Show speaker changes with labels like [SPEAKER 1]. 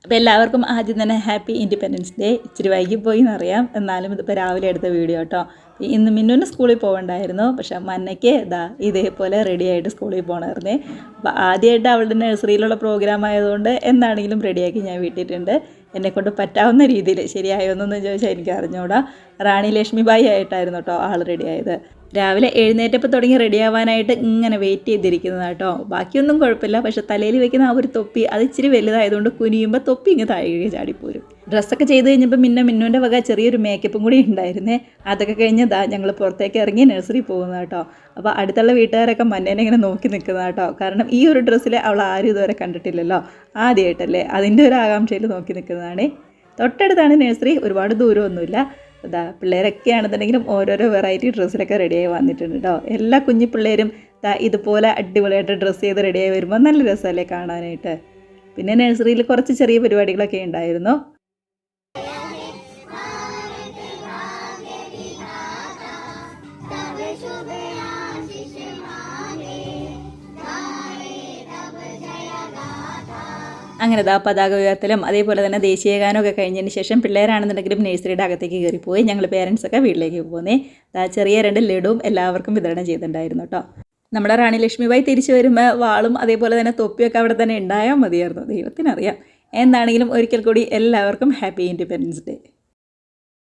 [SPEAKER 1] അപ്പോൾ എല്ലാവർക്കും ആദ്യം തന്നെ ഹാപ്പി ഇൻഡിപെൻഡൻസ് ഡേ. ഇച്ചിരി വൈകിപ്പോയി എന്നറിയാം, എന്നാലും ഇതിപ്പോൾ രാവിലെ എടുത്ത വീഡിയോ കേട്ടോ. ഇന്ന് മിന്നുവിന് സ്കൂളിൽ പോകണ്ടായിരുന്നു, പക്ഷെ മന്നയ്ക്ക് ഇതേപോലെ റെഡി ആയിട്ട് സ്കൂളിൽ പോകണമായിരുന്നേ. അപ്പോൾ ആദ്യമായിട്ട് അവളുടെ നഴ്സറിയിലുള്ള പ്രോഗ്രാം ആയതുകൊണ്ട് എന്താണെങ്കിലും റെഡിയാക്കി ഞാൻ വിട്ടിട്ടുണ്ട്. എന്നെക്കൊണ്ട് പറ്റാവുന്ന രീതിയിൽ ശരിയായോ എന്നൊന്നും ചോദിച്ചാൽ എനിക്ക് അറിഞ്ഞൂടാ. റാണി ലക്ഷ്മിബായി ആയിട്ടായിരുന്നു കേട്ടോ ആൾ റെഡിയായത്. രാവിലെ എഴുന്നേറ്റപ്പോൾ തുടങ്ങി റെഡിയാവാനായിട്ട് ഇങ്ങനെ വെയിറ്റ് ചെയ്തിരിക്കുന്നത് കേട്ടോ. ബാക്കിയൊന്നും കുഴപ്പമില്ല, പക്ഷേ തലയിൽ വെക്കുന്ന ആ ഒരു തൊപ്പി അത് ഇച്ചിരി വലുതായതുകൊണ്ട് കുനിയുമ്പോൾ തൊപ്പി ഇങ്ങ് താഴെ ചാടിപ്പോരും. ഡ്രസ്സൊക്കെ ചെയ്ത് കഴിഞ്ഞപ്പോൾ മിന്നുവിൻ്റെ വക ചെറിയൊരു മേക്കപ്പും കൂടി ഉണ്ടായിരുന്നേ. അതൊക്കെ കഴിഞ്ഞ് ഞങ്ങൾ പുറത്തേക്ക് ഇറങ്ങി നഴ്സറി പോകുന്നത് കേട്ടോ. അപ്പോൾ അടുത്തുള്ള വീട്ടുകാരൊക്കെ മന്നേനെ ഇങ്ങനെ നോക്കി നിൽക്കുന്നത് കേട്ടോ. കാരണം ഈ ഒരു ഡ്രസ്സിൽ അവൾ ആരും ഇതുവരെ കണ്ടിട്ടില്ലല്ലോ, ആദ്യമായിട്ടല്ലേ, അതിൻ്റെ ഒരു ആകാംക്ഷയിൽ നോക്കി നിൽക്കുന്നതാണ്. തൊട്ടടുത്താണ് നഴ്സറി, ഒരുപാട് ദൂരമൊന്നുമില്ല. പിള്ളേരൊക്കെ ആണെന്നുണ്ടെങ്കിലും ഓരോരോ വെറൈറ്റി ഡ്രസ്സിലൊക്കെ റെഡിയായി വന്നിട്ടുണ്ട് കേട്ടോ. എല്ലാ കുഞ്ഞു പിള്ളേരും ഇതുപോലെ അടിപൊളിയായിട്ട് ഡ്രസ്സ് ചെയ്ത് റെഡിയായി വരുമ്പോൾ നല്ല രസമല്ലേ കാണാനായിട്ട്. പിന്നെ നഴ്സറിയിൽ കുറച്ച് ചെറിയ പരിപാടികളൊക്കെ ഉണ്ടായിരുന്നു. അങ്ങനെ പതാക ഉയർത്തലും അതേപോലെ തന്നെ ദേശീയഗാനമൊക്കെ കഴിഞ്ഞതിന് ശേഷം പിള്ളേരാണെന്നുണ്ടെങ്കിലും നഴ്സറിയുടെ അകത്തേക്ക് കയറിപ്പോയി. ഞങ്ങൾ പേരൻസൊക്കെ വീട്ടിലേക്ക് പോകുന്നേ. ചെറിയ 2 ലഡുവും എല്ലാവർക്കും വിതരണം ചെയ്തിട്ടുണ്ടായിരുന്നു കേട്ടോ. നമ്മുടെ റാണി ലക്ഷ്മിബായി തിരിച്ചു വരുമ്പോൾ വാളും അതേപോലെ തന്നെ തൊപ്പിയൊക്കെ അവിടെ തന്നെ ഉണ്ടായാൽ മതിയായിരുന്നു. ദൈവത്തിനറിയാം. എന്താണെങ്കിലും ഒരിക്കൽ കൂടി എല്ലാവർക്കും ഹാപ്പി ഇൻഡിപെൻഡൻസ് ഡേ.